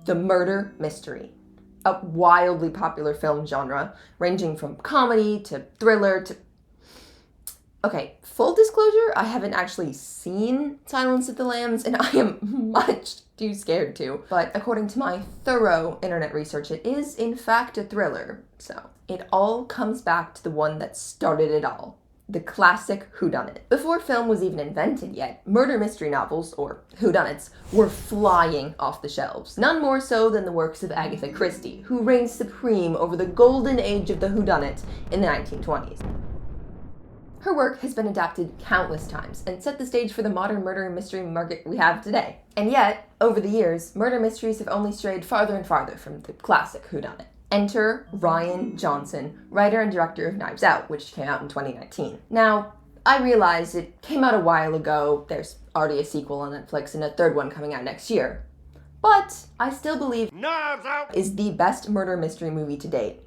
the murder mystery. A wildly popular film genre, ranging from comedy to thriller to... Okay, full disclosure, I haven't actually seen Silence of the Lambs, and I am much too scared to. But according to my thorough internet research, it is in fact a thriller. So it all comes back to the one that started it all. The classic whodunit. Before film was even invented yet, murder mystery novels, or whodunits, were flying off the shelves. None more so than the works of Agatha Christie, who reigned supreme over the golden age of the whodunit in the 1920s. Her work has been adapted countless times and set the stage for the modern murder and mystery market we have today. And yet, over the years, murder mysteries have only strayed farther and farther from the classic whodunit. Enter Rian Johnson, writer and director of Knives Out, which came out in 2019. Now, I realize it came out a while ago, there's already a sequel on Netflix and a third one coming out next year. But I still believe Knives Out is the best murder mystery movie to date.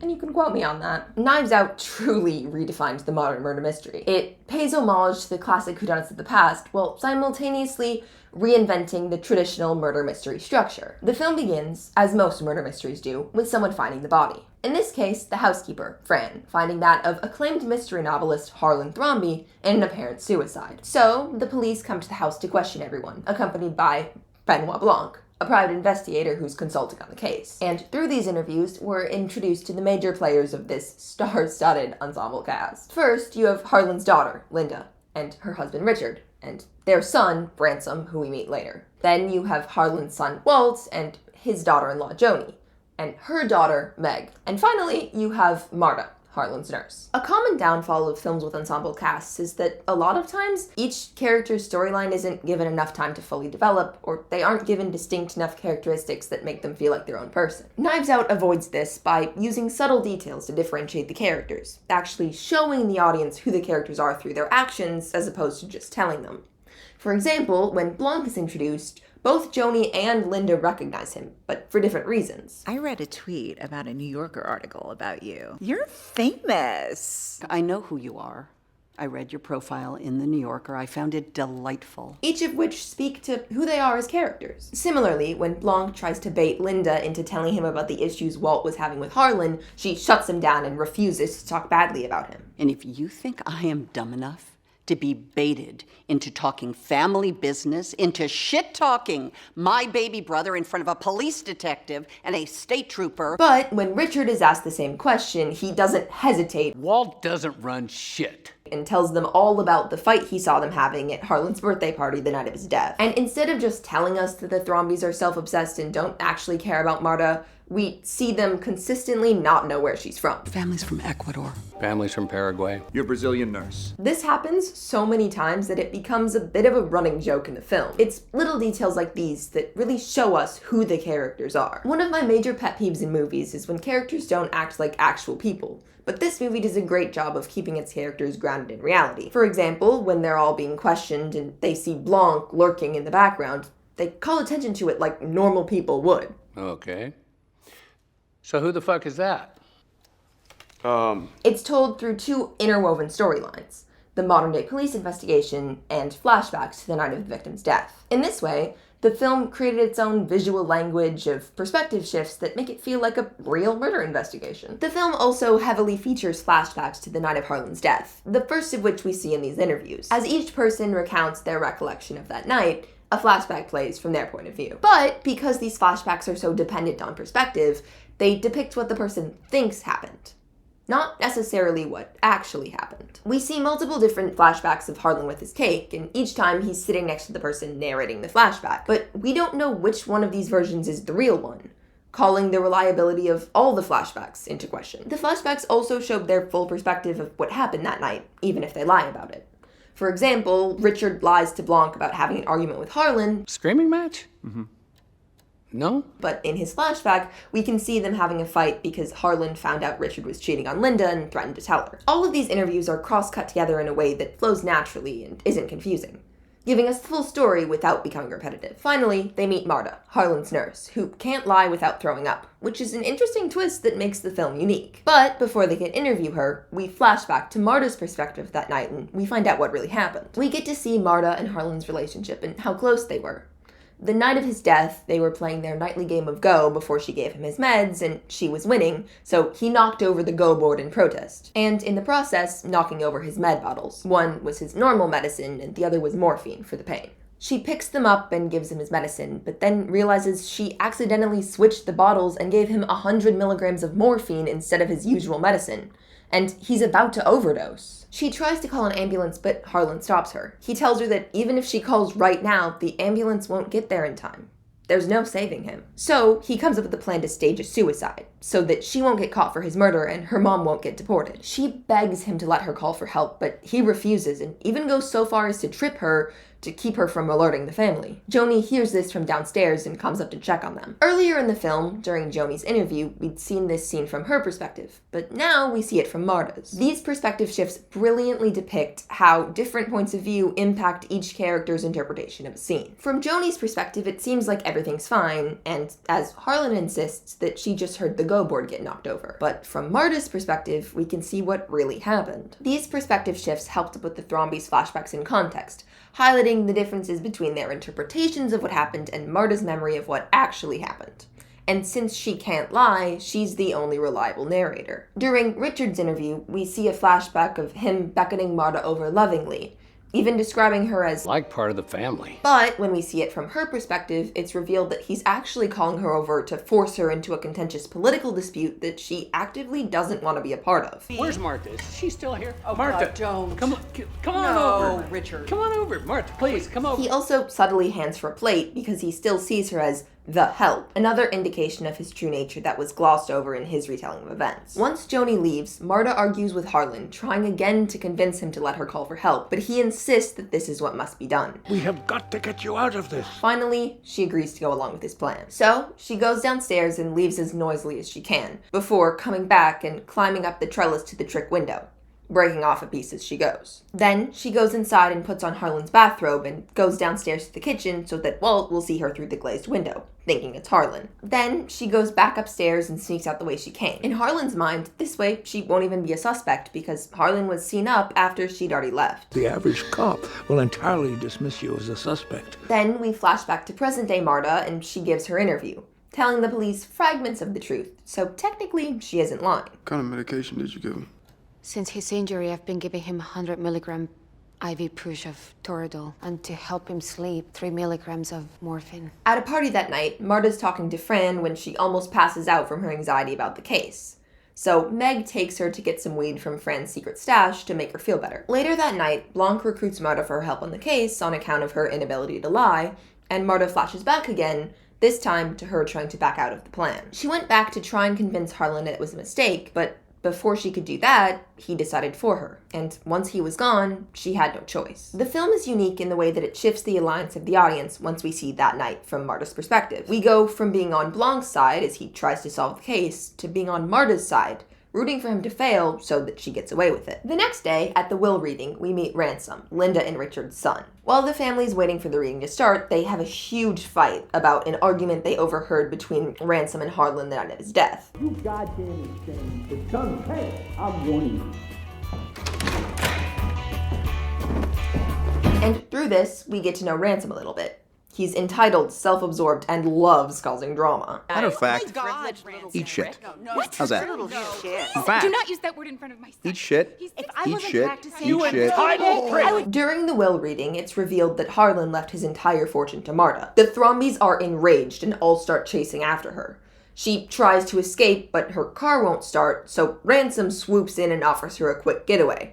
And you can quote me on that. Knives Out truly redefines the modern murder mystery. It pays homage to the classic whodunits of the past, while simultaneously reinventing the traditional murder mystery structure. The film begins, as most murder mysteries do, with someone finding the body. In this case, the housekeeper, Fran, finding that of acclaimed mystery novelist Harlan Thrombey in an apparent suicide. So, the police come to the house to question everyone, accompanied by Benoit Blanc, a private investigator who's consulting on the case. And through these interviews, we're introduced to the major players of this star-studded ensemble cast. First, you have Harlan's daughter, Linda, and her husband, Richard, and their son, Bransom, who we meet later. Then you have Harlan's son, Walt, and his daughter-in-law, Joni, and her daughter, Meg. And finally, you have Marta, Harlan's nurse. A common downfall of films with ensemble casts is that a lot of times, each character's storyline isn't given enough time to fully develop, or they aren't given distinct enough characteristics that make them feel like their own person. Knives Out avoids this by using subtle details to differentiate the characters, actually showing the audience who the characters are through their actions as opposed to just telling them. For example, when Blanc is introduced, both Joni and Linda recognize him, but for different reasons. I read a tweet about a New Yorker article about you. You're famous. I know who you are. I read your profile in the New Yorker. I found it delightful. Each of which speak to who they are as characters. Similarly, when Blanc tries to bait Linda into telling him about the issues Walt was having with Harlan, she shuts him down and refuses to talk badly about him. And if you think I am dumb enough to be baited into talking family business, into shit-talking my baby brother in front of a police detective and a state trooper. But when Richard is asked the same question, he doesn't hesitate. Walt doesn't run shit. And tells them all about the fight he saw them having at Harlan's birthday party the night of his death. And instead of just telling us that the Thrombys are self-obsessed and don't actually care about Marta, we see them consistently not know where she's from. Family's from Ecuador. Family's from Paraguay. Your Brazilian nurse. This happens so many times that it becomes a bit of a running joke in the film. It's little details like these that really show us who the characters are. One of my major pet peeves in movies is when characters don't act like actual people. But this movie does a great job of keeping its characters grounded in reality. For example, when they're all being questioned and they see Blanc lurking in the background, they call attention to it like normal people would. Okay. So who the fuck is that? It's told through two interwoven storylines, the modern-day police investigation and flashbacks to the night of the victim's death. In this way, the film created its own visual language of perspective shifts that make it feel like a real murder investigation. The film also heavily features flashbacks to the night of Harlan's death, the first of which we see in these interviews. As each person recounts their recollection of that night, a flashback plays from their point of view. But because these flashbacks are so dependent on perspective, they depict what the person thinks happened, not necessarily what actually happened. We see multiple different flashbacks of Harlan with his cake, and each time he's sitting next to the person narrating the flashback. But we don't know which one of these versions is the real one, calling the reliability of all the flashbacks into question. The flashbacks also show their full perspective of what happened that night, even if they lie about it. For example, Richard lies to Blanc about having an argument with Harlan. Screaming match? Mm-hmm. No? But in his flashback, we can see them having a fight because Harlan found out Richard was cheating on Linda and threatened to tell her. All of these interviews are cross-cut together in a way that flows naturally and isn't confusing, giving us the full story without becoming repetitive. Finally, they meet Marta, Harlan's nurse, who can't lie without throwing up, which is an interesting twist that makes the film unique. But before they can interview her, we flash back to Marta's perspective that night and we find out what really happened. We get to see Marta and Harlan's relationship and how close they were. The night of his death, they were playing their nightly game of Go before she gave him his meds, and she was winning, so he knocked over the Go board in protest, and in the process, knocking over his med bottles. One was his normal medicine, and the other was morphine for the pain. She picks them up and gives him his medicine, but then realizes she accidentally switched the bottles and gave him 100 milligrams of morphine instead of his usual medicine, and he's about to overdose. She tries to call an ambulance, but Harlan stops her. He tells her that even if she calls right now, the ambulance won't get there in time. There's no saving him. So he comes up with a plan to stage a suicide, so that she won't get caught for his murder and her mom won't get deported. She begs him to let her call for help, but he refuses and even goes so far as to trip her to keep her from alerting the family. Joni hears this from downstairs and comes up to check on them. Earlier in the film, during Joni's interview, we'd seen this scene from her perspective, but now we see it from Marta's. These perspective shifts brilliantly depict how different points of view impact each character's interpretation of a scene. From Joni's perspective, it seems like everything's fine, and as Harlan insists that she just heard the Go board get knocked over. But from Marta's perspective, we can see what really happened. These perspective shifts help to put the Thrombies flashbacks in context, highlighting the differences between their interpretations of what happened and Marta's memory of what actually happened. And since she can't lie, she's the only reliable narrator. During Richard's interview, we see a flashback of him beckoning Marta over lovingly, even describing her as Like part of the family. But when we see it from her perspective, it's revealed that he's actually calling her over to force her into a contentious political dispute that she actively doesn't want to be a part of. Where's Martha? Is she still here? Oh, Martha, God, don't. Come on over. Richard. Come on over. Martha, please, come over. He also subtly hands her a plate because he still sees her as the help, another indication of his true nature that was glossed over in his retelling of events. Once Joni leaves, Marta argues with Harlan, trying again to convince him to let her call for help, but he insists that this is what must be done. We have got to get you out of this. Finally, she agrees to go along with his plan. So, she goes downstairs and leaves as noisily as she can, before coming back and climbing up the trellis to the trick window, breaking off a piece as she goes. Then, she goes inside and puts on Harlan's bathrobe and goes downstairs to the kitchen so that Walt will see her through the glazed window, thinking it's Harlan. Then, she goes back upstairs and sneaks out the way she came. In Harlan's mind, this way she won't even be a suspect because Harlan was seen up after she'd already left. The average cop will entirely dismiss you as a suspect. Then, we flash back to present-day Marta and she gives her interview, telling the police fragments of the truth, so technically she isn't lying. What kind of medication did you give him? Since his injury, I've been giving him 100 milligram IV push of Toradol, and to help him sleep, 3 milligrams of morphine. At a party that night, Marta's talking to Fran when she almost passes out from her anxiety about the case. So Meg takes her to get some weed from Fran's secret stash to make her feel better. Later that night, Blanc recruits Marta for her help on the case on account of her inability to lie, and Marta flashes back again, this time to her trying to back out of the plan. She went back to try and convince Harlan that it was a mistake, but before she could do that, he decided for her, and once he was gone, she had no choice. The film is unique in the way that it shifts the alliance of the audience once we see that night from Marta's perspective. We go from being on Blanc's side as he tries to solve the case, to being on Marta's side, rooting for him to fail so that she gets away with it. The next day, at the will reading, we meet Ransom, Linda and Richard's son. While the family's waiting for the reading to start, they have a huge fight about an argument they overheard between Ransom and Harlan the night of his death. You goddamn insane. The son's hey, I'm warning you. And through this, we get to know Ransom a little bit. He's entitled, self-absorbed, and loves causing drama. Matter of fact, eat shit. How's that? In fact, Do not use that word in front of my son. eat shit, If eat shit, eat shit. During the will reading, it's revealed that Harlan left his entire fortune to Marta. The Thrombies are enraged and all start chasing after her. She tries to escape, but her car won't start, so Ransom swoops in and offers her a quick getaway.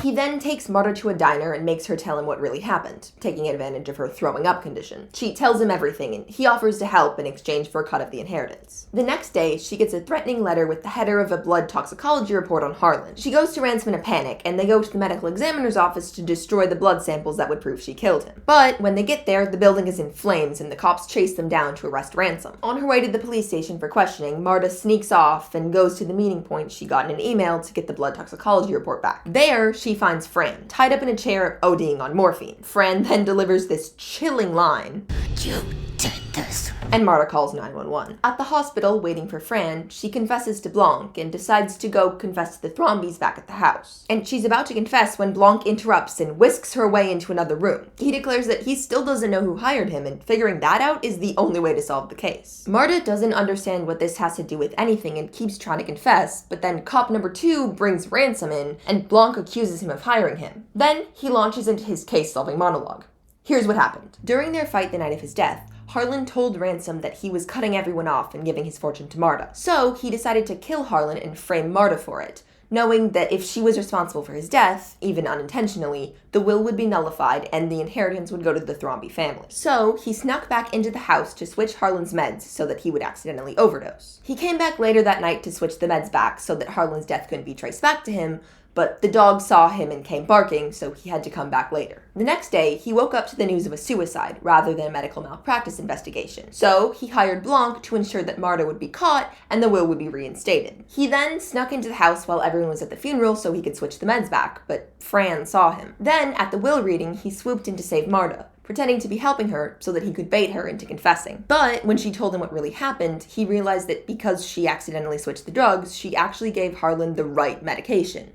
He then takes Marta to a diner and makes her tell him what really happened, taking advantage of her throwing up condition. She tells him everything, and he offers to help in exchange for a cut of the inheritance. The next day, she gets a threatening letter with the header of a blood toxicology report on Harlan. She goes to Ransom in a panic, and they go to the medical examiner's office to destroy the blood samples that would prove she killed him. But when they get there, the building is in flames, and the cops chase them down to arrest Ransom. On her way to the police station for questioning, Marta sneaks off and goes to the meeting point she got in an email to get the blood toxicology report back. There, she finds Fran, tied up in a chair ODing on morphine. Fran then delivers this chilling line. You And Marta calls 911. At the hospital, waiting for Fran, she confesses to Blanc and decides to go confess to the Thrombies back at the house. And she's about to confess when Blanc interrupts and whisks her away into another room. He declares that he still doesn't know who hired him, and figuring that out is the only way to solve the case. Marta doesn't understand what this has to do with anything and keeps trying to confess, but then cop number 2 brings Ransom in, and Blanc accuses him of hiring him. Then he launches into his case-solving monologue. Here's what happened. During their fight the night of his death, Harlan told Ransom that he was cutting everyone off and giving his fortune to Marta. So he decided to kill Harlan and frame Marta for it, knowing that if she was responsible for his death, even unintentionally, the will would be nullified and the inheritance would go to the Thrombey family. So he snuck back into the house to switch Harlan's meds so that he would accidentally overdose. He came back later that night to switch the meds back so that Harlan's death couldn't be traced back to him, but the dog saw him and came barking, so he had to come back later. The next day, he woke up to the news of a suicide rather than a medical malpractice investigation. So he hired Blanc to ensure that Marta would be caught and the will would be reinstated. He then snuck into the house while everyone was at the funeral so he could switch the meds back, but Fran saw him. Then, at the will reading, he swooped in to save Marta, pretending to be helping her so that he could bait her into confessing. But when she told him what really happened, he realized that because she accidentally switched the drugs, she actually gave Harlan the right medication.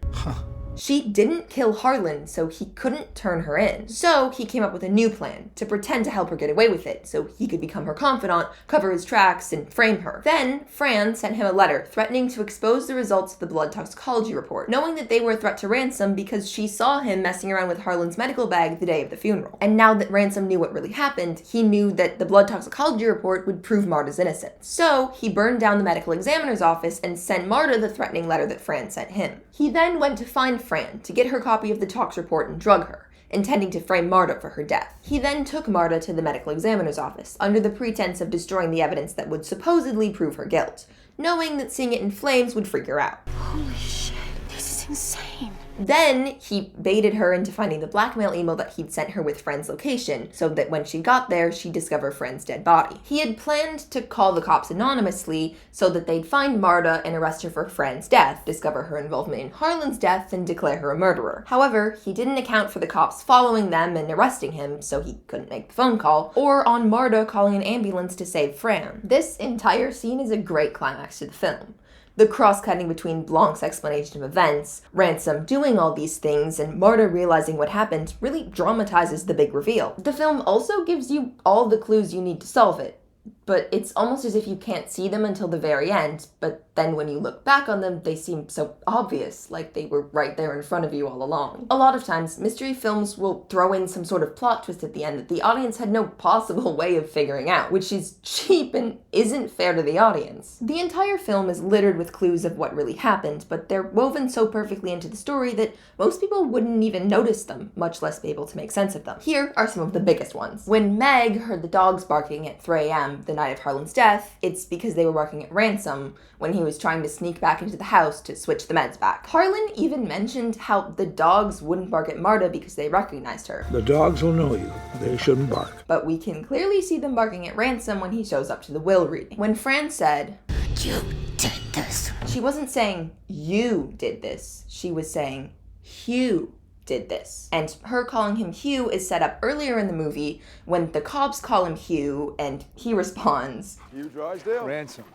She didn't kill Harlan, so he couldn't turn her in. So he came up with a new plan, to pretend to help her get away with it, so he could become her confidant, cover his tracks, and frame her. Then, Fran sent him a letter threatening to expose the results of the blood toxicology report, knowing that they were a threat to Ransom because she saw him messing around with Harlan's medical bag the day of the funeral. And now that Ransom knew what really happened, he knew that the blood toxicology report would prove Marta's innocence. So he burned down the medical examiner's office and sent Marta the threatening letter that Fran sent him. He then went to find Fran to get her copy of the tox report and drug her, intending to frame Marta for her death. He then took Marta to the medical examiner's office under the pretense of destroying the evidence that would supposedly prove her guilt, knowing that seeing it in flames would freak her out. Holy shit, this is insane. Then he baited her into finding the blackmail email that he'd sent her with Fran's location, so that when she got there, she'd discover Fran's dead body. He had planned to call the cops anonymously so that they'd find Marta and arrest her for Fran's death, discover her involvement in Harlan's death, and declare her a murderer. However, he didn't account for the cops following them and arresting him, so he couldn't make the phone call, or on Marta calling an ambulance to save Fran. This entire scene is a great climax to the film. The cross-cutting between Blanc's explanation of events, Ransom doing all these things, and Marta realizing what happened really dramatizes the big reveal. The film also gives you all the clues you need to solve it, but it's almost as if you can't see them until the very end, but then when you look back on them, they seem so obvious, like they were right there in front of you all along. A lot of times, mystery films will throw in some sort of plot twist at the end that the audience had no possible way of figuring out, which is cheap and isn't fair to the audience. The entire film is littered with clues of what really happened, but they're woven so perfectly into the story that most people wouldn't even notice them, much less be able to make sense of them. Here are some of the biggest ones. When Meg heard the dogs barking at 3 a.m. the night of Harlan's death, it's because they were barking at Ransom when he was trying to sneak back into the house to switch the meds back. Harlan even mentioned how the dogs wouldn't bark at Marta because they recognized her. The dogs will know you. They shouldn't bark. But we can clearly see them barking at Ransom when he shows up to the will reading. When Fran said, "You did this," she wasn't saying, "You did this." She was saying, "Hugh did this." And her calling him Hugh is set up earlier in the movie when the cops call him Hugh and he responds, Hugh Drysdale? Ransom.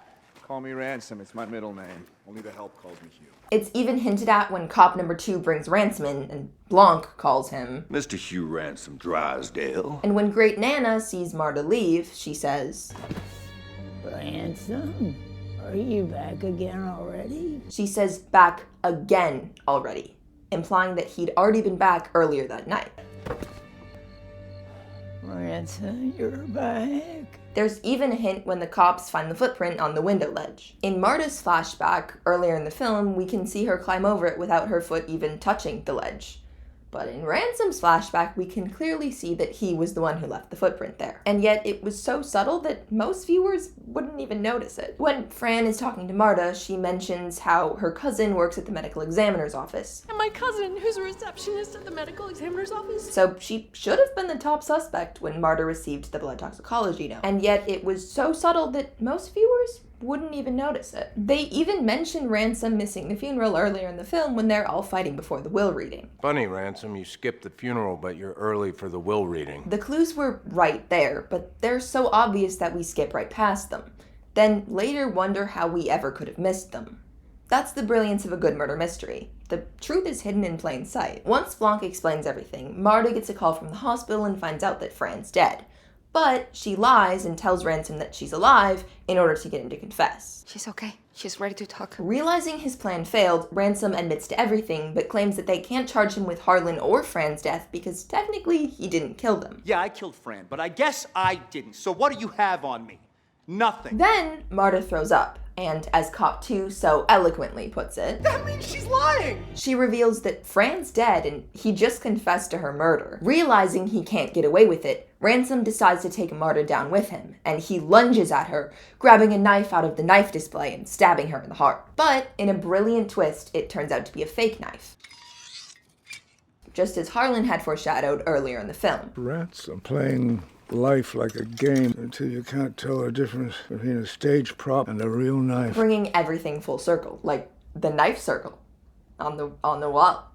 Call me Ransom. It's my middle name. Only the help calls me Hugh. It's even hinted at when cop number 2 brings Ransom in and Blanc calls him Mr. Hugh Ransom Drysdale. And when Great Nana sees Marta leave, she says, Ransom, are you back again already? She says back again already, implying that he'd already been back earlier that night. Ransom, you're back. There's even a hint when the cops find the footprint on the window ledge. In Marta's flashback, earlier in the film, we can see her climb over it without her foot even touching the ledge. But in Ransom's flashback, we can clearly see that he was the one who left the footprint there. And yet it was so subtle that most viewers wouldn't even notice it. When Fran is talking to Marta, she mentions how her cousin works at the medical examiner's office. And my cousin, who's a receptionist at the medical examiner's office. So she should have been the top suspect when Marta received the blood toxicology note. And yet it was so subtle that most viewers wouldn't even notice it. They even mention Ransom missing the funeral earlier in the film when they're all fighting before the will reading. Funny, Ransom, you skipped the funeral, but you're early for the will reading. The clues were right there, but they're so obvious that we skip right past them. Then later wonder how we ever could have missed them. That's the brilliance of a good murder mystery. The truth is hidden in plain sight. Once Blanc explains everything, Marta gets a call from the hospital and finds out that Fran's dead. But she lies and tells Ransom that she's alive in order to get him to confess. She's okay. She's ready to talk. Realizing his plan failed, Ransom admits to everything, but claims that they can't charge him with Harlan or Fran's death because technically he didn't kill them. Yeah, I killed Fran, but I guess I didn't. So what do you have on me? Nothing. Then Marta throws up, and as Cop 2 so eloquently puts it, That means she's lying! She reveals that Fran's dead and he just confessed to her murder. Realizing he can't get away with it, Ransom decides to take Marta down with him, and he lunges at her, grabbing a knife out of the knife display and stabbing her in the heart. But in a brilliant twist, it turns out to be a fake knife, just as Harlan had foreshadowed earlier in the film. Ransom playing life like a game until you can't tell the difference between a stage prop and a real knife. Bringing everything full circle, like the knife circle on the wall.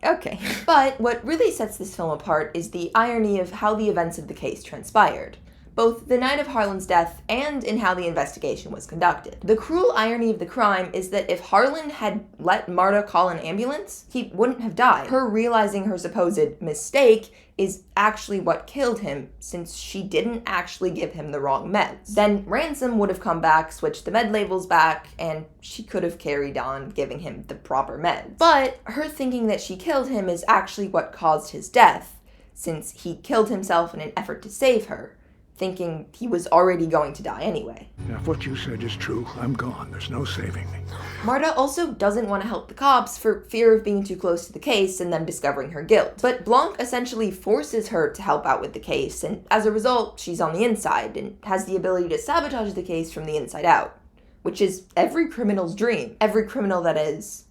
Okay. But what really sets this film apart is the irony of how the events of the case transpired, both the night of Harlan's death and in how the investigation was conducted. The cruel irony of the crime is that if Harlan had let Marta call an ambulance, he wouldn't have died. Her realizing her supposed mistake is actually what killed him, since she didn't actually give him the wrong meds. Then Ransom would have come back, switched the med labels back, and she could have carried on giving him the proper meds. But her thinking that she killed him is actually what caused his death, since he killed himself in an effort to save her, thinking he was already going to die anyway. Now, if what you said is true, I'm gone. There's no saving me. Marta also doesn't want to help the cops for fear of being too close to the case and them discovering her guilt. But Blanc essentially forces her to help out with the case, and as a result, she's on the inside and has the ability to sabotage the case from the inside out, which is every criminal's dream. Every criminal, that is,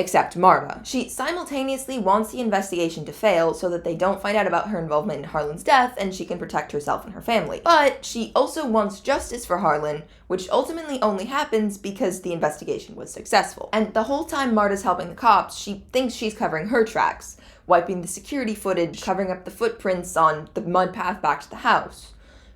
except Marta. She simultaneously wants the investigation to fail so that they don't find out about her involvement in Harlan's death and she can protect herself and her family. But she also wants justice for Harlan, which ultimately only happens because the investigation was successful. And the whole time Marta's helping the cops, she thinks she's covering her tracks, wiping the security footage, covering up the footprints on the mud path back to the house.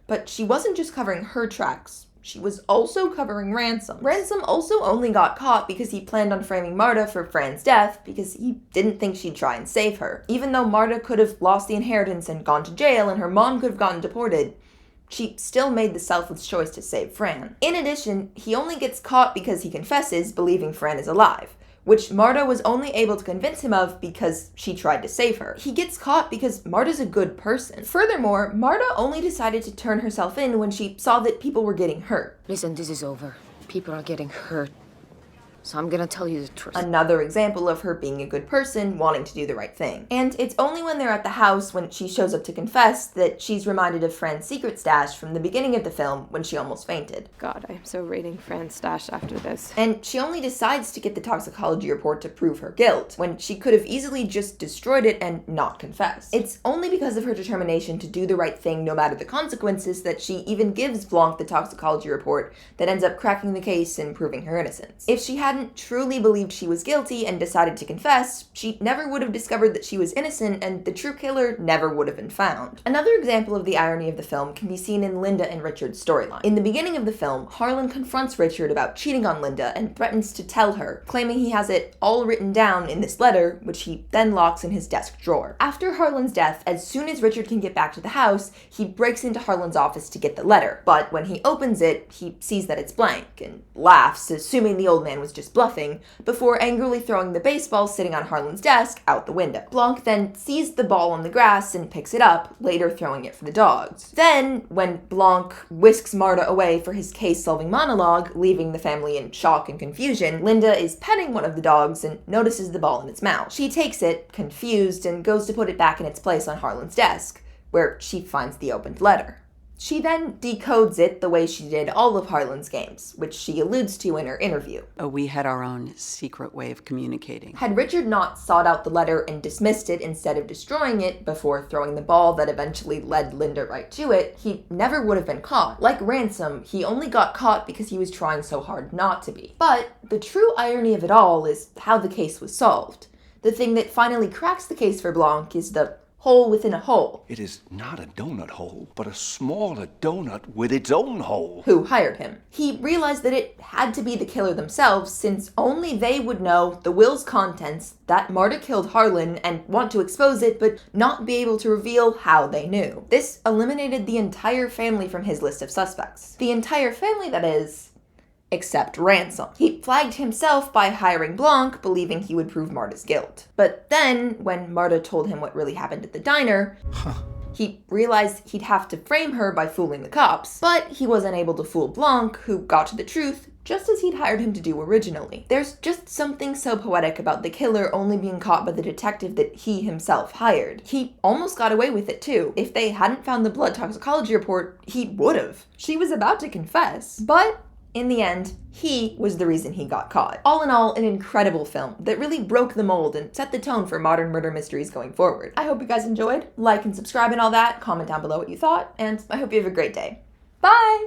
But she wasn't just covering her tracks. She was also covering Ransom. Ransom also only got caught because he planned on framing Marta for Fran's death because he didn't think she'd try and save her. Even though Marta could have lost the inheritance and gone to jail and her mom could have gotten deported, she still made the selfless choice to save Fran. In addition, he only gets caught because he confesses, believing Fran is alive, which Marta was only able to convince him of because she tried to save her. He gets caught because Marta's a good person. Furthermore, Marta only decided to turn herself in when she saw that people were getting hurt. Listen, this is over. People are getting hurt. So I'm gonna tell you the truth. Another example of her being a good person, wanting to do the right thing. And it's only when they're at the house, when she shows up to confess, that she's reminded of Fran's secret stash from the beginning of the film when she almost fainted. God, I am so raiding Fran's stash after this. And she only decides to get the toxicology report to prove her guilt, when she could have easily just destroyed it and not confessed. It's only because of her determination to do the right thing no matter the consequences that she even gives Blanc the toxicology report that ends up cracking the case and proving her innocence. If she hadn't truly believed she was guilty and decided to confess, she never would have discovered that she was innocent and the true killer never would have been found. Another example of the irony of the film can be seen in Linda and Richard's storyline. In the beginning of the film, Harlan confronts Richard about cheating on Linda and threatens to tell her, claiming he has it all written down in this letter, which he then locks in his desk drawer. After Harlan's death, as soon as Richard can get back to the house, he breaks into Harlan's office to get the letter. But when he opens it, he sees that it's blank and laughs, assuming the old man was just bluffing, before angrily throwing the baseball sitting on Harlan's desk out the window. Blanc then sees the ball on the grass and picks it up, later throwing it for the dogs. Then, when Blanc whisks Marta away for his case-solving monologue, leaving the family in shock and confusion, Linda is petting one of the dogs and notices the ball in its mouth. She takes it, confused, and goes to put it back in its place on Harlan's desk, where she finds the opened letter. She then decodes it the way she did all of Harlan's games, which she alludes to in her interview. Oh, we had our own secret way of communicating. Had Richard not sought out the letter and dismissed it instead of destroying it before throwing the ball that eventually led Linda right to it, he never would have been caught. Like Ransom, he only got caught because he was trying so hard not to be. But the true irony of it all is how the case was solved. The thing that finally cracks the case for Blanc is the hole within a hole. It is not a donut hole, but a smaller donut with its own hole. Who hired him. He realized that it had to be the killer themselves, since only they would know the will's contents, that Marta killed Harlan, and want to expose it, but not be able to reveal how they knew. This eliminated the entire family from his list of suspects. The entire family, that is, except Ransom. He flagged himself by hiring Blanc, believing he would prove Marta's guilt. But then, when Marta told him what really happened at the diner, he realized he'd have to frame her by fooling the cops. But he was unable to fool Blanc, who got to the truth, just as he'd hired him to do originally. There's just something so poetic about the killer only being caught by the detective that he himself hired. He almost got away with it too. If they hadn't found the blood toxicology report, he would've. She was about to confess. But in the end, he was the reason he got caught. All in all, an incredible film that really broke the mold and set the tone for modern murder mysteries going forward. I hope you guys enjoyed. Like and subscribe and all that. Comment down below what you thought, and I hope you have a great day. Bye!